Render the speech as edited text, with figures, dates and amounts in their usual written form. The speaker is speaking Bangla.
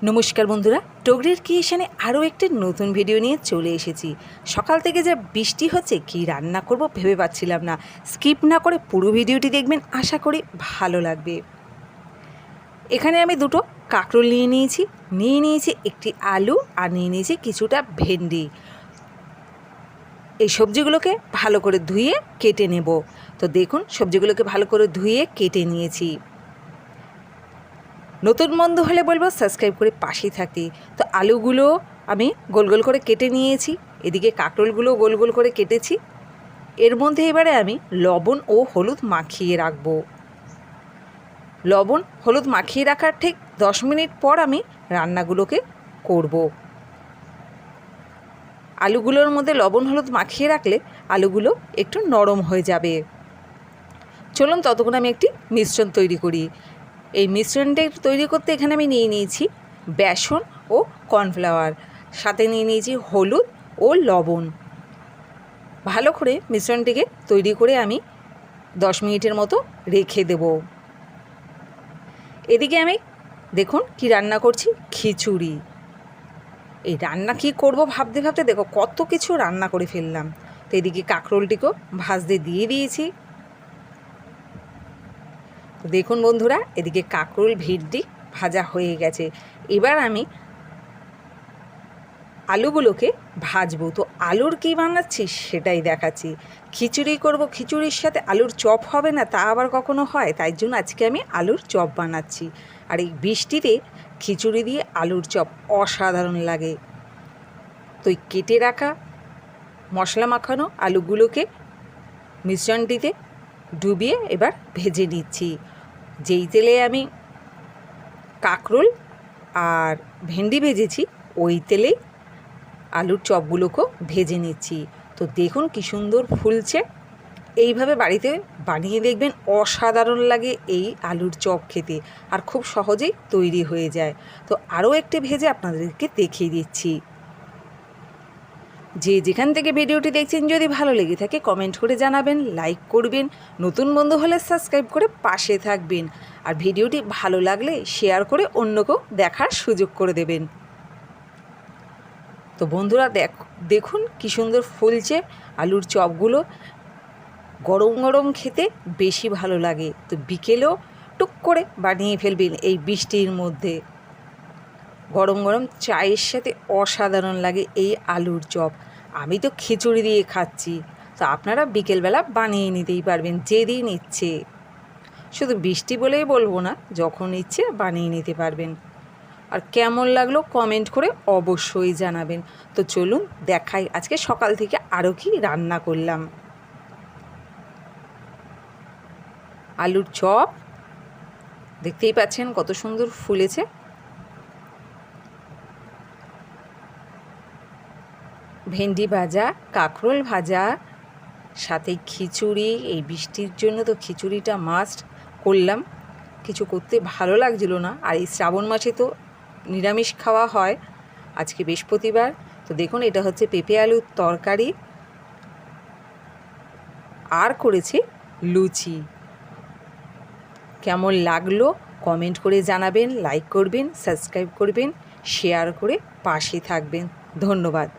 নমস্কার বন্ধুরা, টগরির ক্রিয়েশনে আরও একটি নতুন ভিডিও নিয়ে চলে এসেছি। সকাল থেকে যা বৃষ্টি হচ্ছে, কি রান্না করব ভেবে পাচ্ছিলাম না। স্কিপ না করে পুরো ভিডিওটি দেখবেন, আশা করি ভালো লাগবে। এখানে আমি দুটো কাঁকরোল নিয়ে নিয়েছি একটি আলু, আর নিয়ে নিয়েছি কিছুটা ভেন্ডি। এই সবজিগুলোকে ভালো করে ধুয়ে কেটে নেব। তো দেখুন, সবজিগুলোকে ভালো করে ধুয়ে কেটে নিয়েছি। নতুন বন্ধু হলে বলবো সাবস্ক্রাইব করে পাশেই থাকতে। তো আলুগুলো আমি গোল গোল করে কেটে নিয়েছি, এদিকে কাঁকরোলগুলো গোল গোল করে কেটেছি। এর মধ্যে এবারে আমি লবণ ও হলুদ মাখিয়ে রাখব। লবণ হলুদ মাখিয়ে রাখার ঠিক 10 মিনিট পর আমি রান্নাগুলোকে করব। আলুগুলোর মধ্যে লবণ হলুদ মাখিয়ে রাখলে আলুগুলো একটু নরম হয়ে যাবে। চলুন ততক্ষণ আমি একটি মিশ্রণ তৈরি করি। এই মিশ্রণটা তৈরি করতে এখানে আমি নিয়ে নিয়েছি বেসন ও কর্নফ্লাওয়ার, সাথে নিয়ে নিয়েছি হলুদ ও লবণ। ভালো করে মিশ্রণটিকে তৈরি করে আমি 10 মিনিটের মতো রেখে দেব। এদিকে আমি দেখুন কি রান্না করছি, খিচুড়ি। এই রান্না কি করব ভাবতে ভাবতে দেখো কত কিছু রান্না করে ফেললাম। তো এদিকে কাঁকরোলটিকেও ভাজতে দিয়ে দিয়েছি। দেখুন বন্ধুরা, এদিকে কাঁকরোল ভেন্ডি ভাজা হয়ে গেছে। এবার আমি আলুগুলোকে ভাজবো। তো আলুর কী বানাচ্ছি সেটাই দেখাচ্ছি। খিচুড়ি করব, খিচুড়ির সাথে আলুর চপ হবে না তা আবার কখনো হয়, তাই জন্য আজকে আমি আলুর চপ বানাচ্ছি। আর এই বৃষ্টিতে খিচুড়ি দিয়ে আলুর চপ অসাধারণ লাগে। তো এই কেটে রাখা মশলা মাখানো আলুগুলোকে মিশ্রণটিতে ডুবিয়ে এবার ভেজে নিচ্ছি। যেই তেলে আমি কাঁকরোল আর ভেন্ডি ভেজেছি, ওই তেলেই আলুর চপগুলোকেও ভেজে নিচ্ছি। তো দেখুন কি সুন্দর ফুলছে। এইভাবে বাড়িতে বানিয়ে দেখবেন, অসাধারণ লাগে এই আলুর চপ খেতে, আর খুব সহজেই তৈরি হয়ে যায়। তো আরও একটি ভেজে আপনাদেরকে দেখিয়ে দিচ্ছি। যে যেখান থেকে ভিডিওটি দেখছেন, যদি ভালো লেগে থাকে কমেন্ট করে জানাবেন, লাইক করবেন, নতুন বন্ধু হলে সাবস্ক্রাইব করে পাশে থাকবেন, আর ভিডিওটি ভালো লাগলে শেয়ার করে অন্যকেও দেখার সুযোগ করে দেবেন। তো বন্ধুরা দেখুন কি সুন্দর ফুলছে আলুর চপগুলো। গরম গরম খেতে বেশি ভালো লাগে। তো বিকেলেও টুক করে বানিয়ে ফেলবেন এই বৃষ্টির মধ্যে। গরম গরম চায়ের সাথে অসাধারণ লাগে এই আলুর চপ। আমি তো খিচুড়ি দিয়ে খাচ্ছি। তো আপনারা বিকেলবেলা বানিয়ে নিতেই পারবেন যেদিন ইচ্ছে। শুধু বৃষ্টি বলেই বলবো না, যখন ইচ্ছে বানিয়ে নিতে পারবেন। আর কেমন লাগলো কমেন্ট করে অবশ্যই জানাবেন। তো চলুন দেখাই আজকে সকাল থেকে আরও কি রান্না করলাম। আলুর চপ দেখতেই পাচ্ছেন কত সুন্দর ফুলেছে। ভেন্ডি ভাজা, কাঁকরোল ভাজা, সাথে খিচুড়ি। এই বৃষ্টির জন্য তো খিচুড়িটা মাস্ট করলাম, কিছু করতে ভালো লাগছিল না। আর এই শ্রাবণ মাসে তো নিরামিষ খাওয়া হয়। আজকে বৃহস্পতিবার। তো দেখুন, এটা হচ্ছে পেঁপে আলুর তরকারি, আর করেছি লুচি। কেমন লাগলো কমেন্ট করে জানাবেন, লাইক করবেন, সাবস্ক্রাইব করবেন, শেয়ার করে পাশে থাকবেন। ধন্যবাদ।